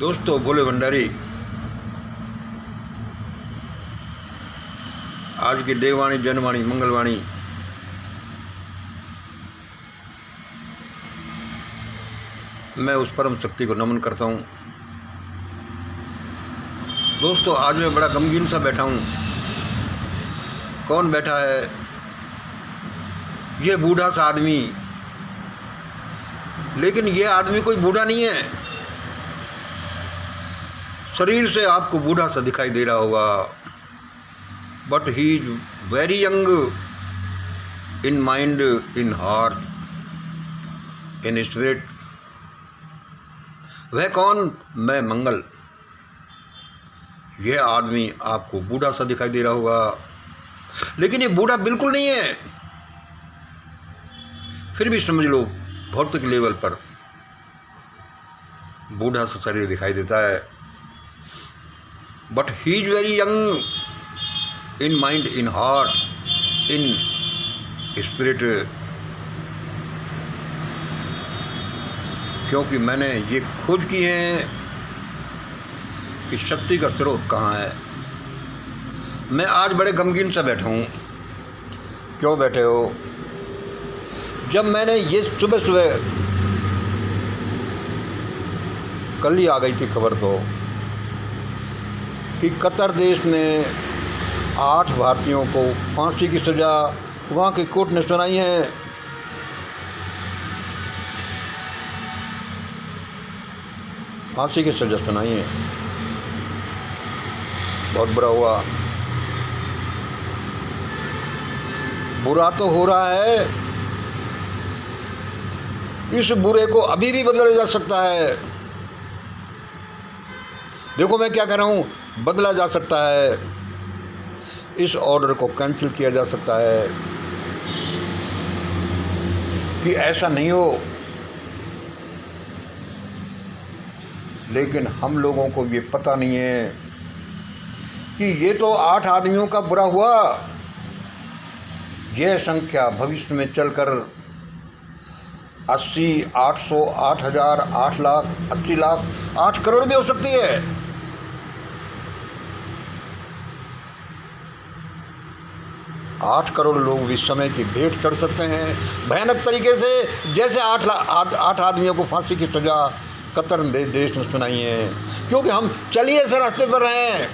दोस्तों, भोले भंडारी आज की देववाणी, जनवाणी, मंगलवाणी मैं उस परम शक्ति को नमन करता हूँ। दोस्तों, आज मैं बड़ा गमगीन सा बैठा हूँ। कौन बैठा है? ये बूढ़ा सा आदमी। लेकिन ये आदमी कोई बूढ़ा नहीं है। शरीर से आपको बूढ़ा सा दिखाई दे रहा होगा, but he is very young in mind, in heart, in spirit. वह कौन? मैं मंगल। यह आदमी आपको बूढ़ा सा दिखाई दे रहा होगा, लेकिन ये बूढ़ा बिल्कुल नहीं है। फिर भी समझ लो, भौतिक लेवल पर बूढ़ा सा शरीर दिखाई देता है, but he is very young in mind, in heart, in spirit. क्योंकि मैंने ये खोज की है कि शक्ति का स्रोत कहाँ है। मैं आज बड़े गमगीन सा बैठा हूँ। क्यों बैठे हो? जब मैंने ये सुबह सुबह, कल ही आ गई थी खबर तो, कि कतर देश में 8 भारतीयों को फांसी की सज़ा वहाँ की कोर्ट ने सुनाई है। फांसी की सज़ा सुनाई है। बहुत बुरा हुआ। बुरा तो हो रहा है, इस बुरे को अभी भी बदला जा सकता है। देखो मैं क्या कह रहा हूँ, बदला जा सकता है। इस ऑर्डर को कैंसिल किया जा सकता है कि ऐसा नहीं हो। लेकिन हम लोगों को ये पता नहीं है कि ये तो 8 आदमियों का बुरा हुआ। यह संख्या भविष्य में चलकर 80, 800, 8,000, 8 लाख, 80 लाख, 8 करोड़ भी हो सकती है। आठ करोड़ लोग इस समय की भेंट चढ़ सकते हैं भयानक तरीके से, जैसे 8 आदमियों को फांसी की सजा कतर देश में सुनाई है। क्योंकि हम चलिए इस रास्ते पर हैं।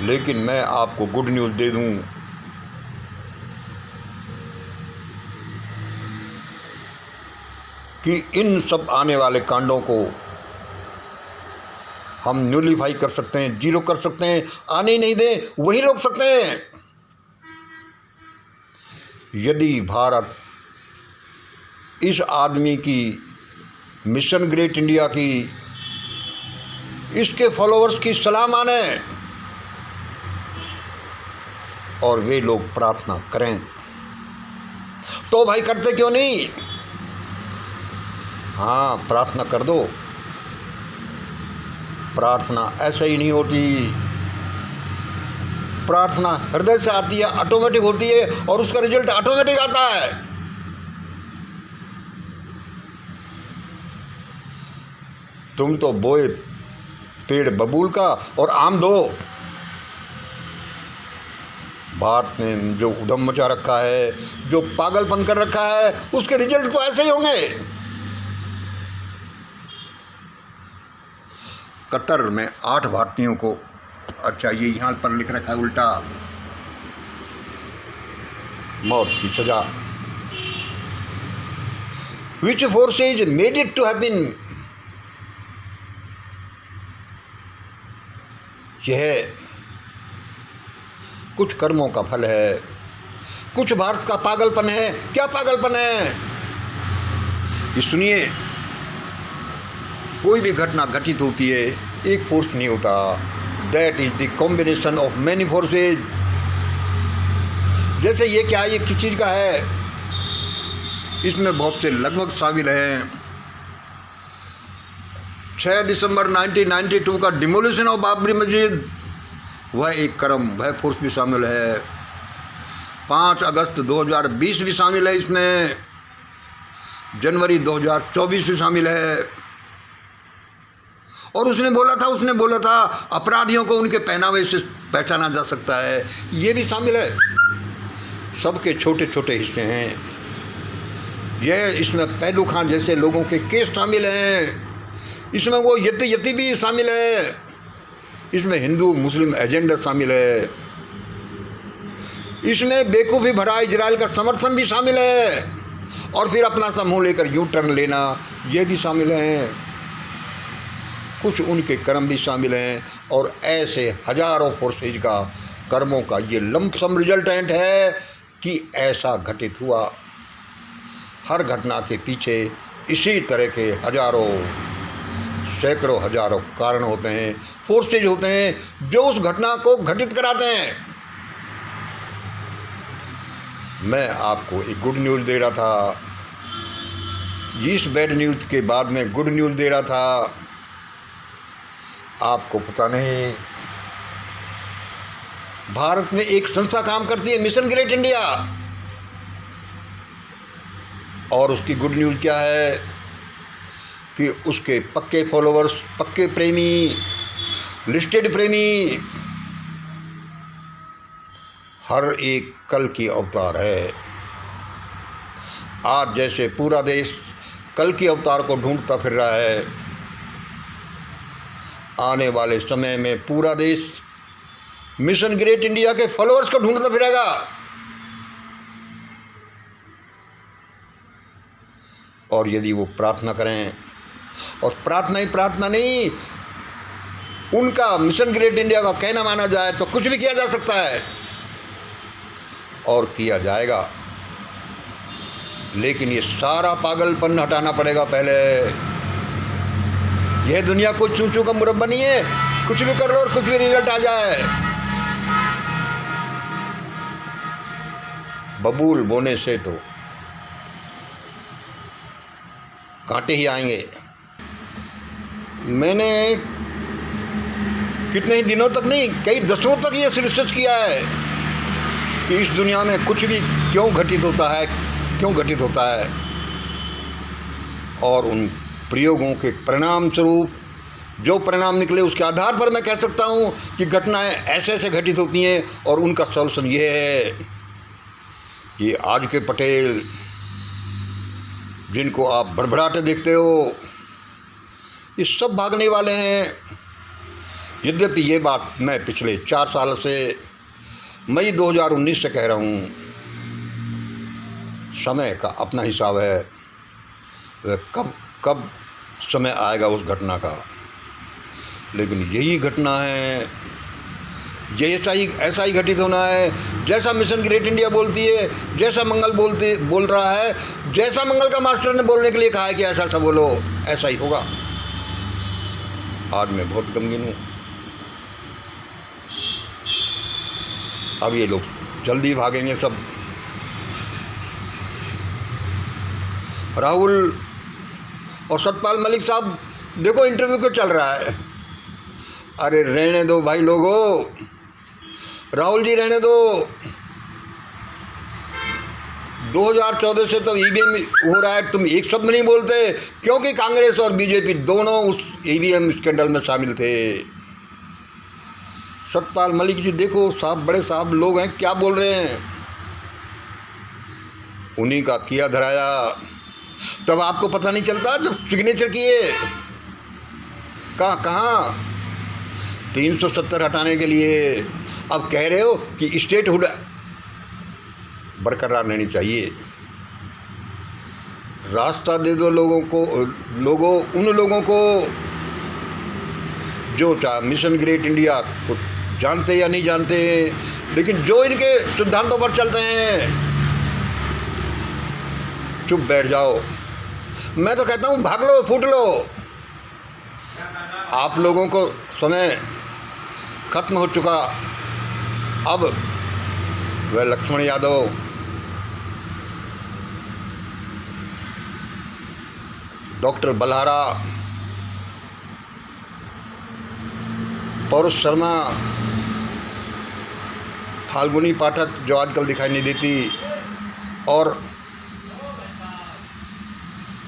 लेकिन मैं आपको गुड न्यूज़ दे दूं कि इन सब आने वाले कांडों को हम न्यूलिफाई कर सकते हैं, जीरो कर सकते हैं, आने ही नहीं दें, वही रोक सकते हैं। यदि भारत इस आदमी की मिशन ग्रेट इंडिया की, इसके फॉलोअर्स की सलाह माने और वे लोग प्रार्थना करें, तो भाई करते क्यों नहीं? हाँ, प्रार्थना कर दो। प्रार्थना ऐसे ही नहीं होती। प्रार्थना हृदय से आती है, ऑटोमेटिक होती है और उसका रिजल्ट ऑटोमेटिक आता है। तुम तो बोए पेड़ बबूल का और आम दो। भारत ने जो उधम मचा रखा है, जो पागलपन कर रखा है, उसके रिजल्ट तो ऐसे ही होंगे। कतर में 8 भारतीयों को, अच्छा ये यहाँ पर लिख रखा है उल्टा, मौत की सजा। Which forces made it to happen? यह कुछ कर्मों का फल है, कुछ भारत का पागलपन है। क्या पागलपन है? ये सुनिए, कोई भी घटना घटित होती है, एक फोर्स नहीं होता। That is the combination of many forces. जैसे ये क्या, ये किस चीज़ का है? इसमें बहुत से लगभग शामिल हैं। 6 दिसंबर 1992 का डिमोलिशन ऑफ बाबरी मस्जिद, वह एक कर्म, वह फोर्स भी शामिल है। 5 अगस्त 2020 भी शामिल है इसमें। जनवरी 2024 से शामिल है। और उसने बोला था अपराधियों को उनके पहनावे से पहचाना जा सकता है, ये भी शामिल है। सबके छोटे छोटे हिस्से हैं। इसमें पहलू खां जैसे लोगों के केस शामिल हैं। इसमें वो यति भी शामिल है। इसमें हिंदू मुस्लिम एजेंडा शामिल है। इसमें बेवकूफ़ी भरा इजराइल का समर्थन भी शामिल है। और फिर अपना समूह लेकर यू टर्न लेना, ये भी शामिल हैं। कुछ उनके कर्म भी शामिल हैं। और ऐसे हजारों फोर्सेज का कर्मों का ये लंपसम रिजल्टेंट है कि ऐसा घटित हुआ। हर घटना के पीछे इसी तरह के हजारों सैकड़ों हजारों कारण होते हैं, फोर्सेज होते हैं जो उस घटना को घटित कराते हैं। मैं आपको एक गुड न्यूज़ दे रहा था, इस बैड न्यूज़ के बाद में गुड न्यूज़ दे रहा था। आपको पता नहीं, भारत में एक संस्था काम करती है, मिशन ग्रेट इंडिया। और उसकी गुड न्यूज़ क्या है कि उसके पक्के फॉलोअर्स, पक्के प्रेमी, लिस्टेड प्रेमी हर एक कल की अवतार है। आज जैसे पूरा देश कल की अवतार को ढूंढता फिर रहा है, आने वाले समय में पूरा देश मिशन ग्रेट इंडिया के फॉलोअर्स को ढूंढता फिरेगा। और यदि वो प्रार्थना करें, और प्रार्थना नहीं, उनका मिशन ग्रेट इंडिया का कहना माना जाए तो कुछ भी किया जा सकता है और किया जाएगा। लेकिन ये सारा पागलपन हटाना पड़ेगा पहले। यह दुनिया कोई चूचू का मुरब्बा नहीं है, कुछ भी कर लो और कुछ भी रिजल्ट आ जाए। बबूल बोने से तो कांटे ही आएंगे। मैंने कितने ही दिनों तक नहीं, कई दशकों तक ये रिसर्च किया है कि इस दुनिया में कुछ भी क्यों घटित होता है, और उन प्रयोगों के परिणाम स्वरूप जो परिणाम निकले उसके आधार पर मैं कह सकता हूँ कि घटनाएं ऐसे घटित होती हैं। और उनका सॉल्यूशन ये है, ये आज के पटेल जिनको आप बड़बड़ाते देखते हो, ये सब भागने वाले हैं। यद्यपि ये बात मैं पिछले 4 साल से, मई 2019 से कह रहा हूँ, समय का अपना हिसाब है, वह कब समय आएगा उस घटना का। लेकिन यही घटना है, ये ऐसा ही घटित होना है जैसा मिशन ग्रेट इंडिया बोलती है, जैसा मंगल बोल रहा है, जैसा मंगल का मास्टर ने बोलने के लिए कहा है कि ऐसा बोलो, ऐसा ही होगा। आज मैं बहुत गमगीन हूँ। अब ये लोग जल्दी भागेंगे सब। राहुल और सतपाल मलिक साहब देखो इंटरव्यू क्यों चल रहा है। अरे रहने दो भाई लोगों, राहुल जी रहने दो। 2014 से तो ईवीएम हो रहा है, तुम एक शब्द नहीं बोलते, क्योंकि कांग्रेस और बीजेपी दोनों उस ईवीएम स्कैंडल में शामिल थे। सतपाल मलिक जी देखो साहब, बड़े साहब लोग हैं, क्या बोल रहे हैं। उन्हीं का किया धराया। तब आपको पता नहीं चलता जब सिग्नेचर किए, कहाँ 370 हटाने के लिए अब कह रहे हो कि स्टेटहुड बरकरार रहनी चाहिए। रास्ता दे दो उन लोगों को जो चाहे मिशन ग्रेट इंडिया को जानते या नहीं जानते, लेकिन जो इनके सिद्धांतों पर चलते हैं, चुप बैठ जाओ। मैं तो कहता हूँ भाग लो, फूट लो। आप लोगों को समय खत्म हो चुका। अब वह लक्ष्मण यादव, डॉक्टर बलहारा, पौरुष शर्मा, फाल्गुनी पाठक जो आजकल दिखाई नहीं देती, और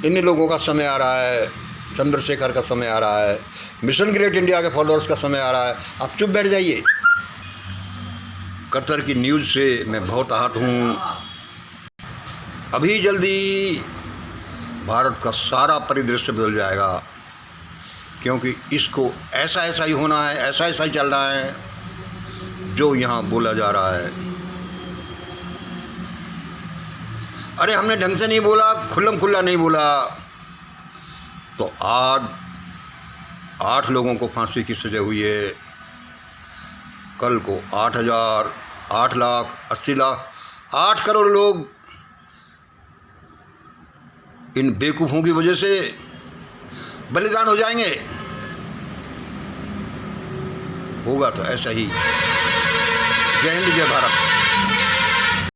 इन लोगों का समय आ रहा है, चंद्रशेखर का समय आ रहा है, मिशन ग्रेट इंडिया के फॉलोअर्स का समय आ रहा है। आप चुप बैठ जाइए। कतर की न्यूज़ से मैं बहुत आहत हूँ। अभी जल्दी भारत का सारा परिदृश्य बदल जाएगा, क्योंकि इसको ऐसा ही होना है, ऐसा ही चलना है जो यहाँ बोला जा रहा है। अरे हमने ढंग से नहीं बोला, खुल्लम खुल्ला नहीं बोला, तो आज 8 लोगों को फांसी की सजा हुई है। कल को 8,000, 8 लाख, 80 लाख, 8 करोड़ लोग इन बेवकूफ़ों की वजह से बलिदान हो जाएंगे। होगा तो ऐसा ही। जय हिंद, जय भारत।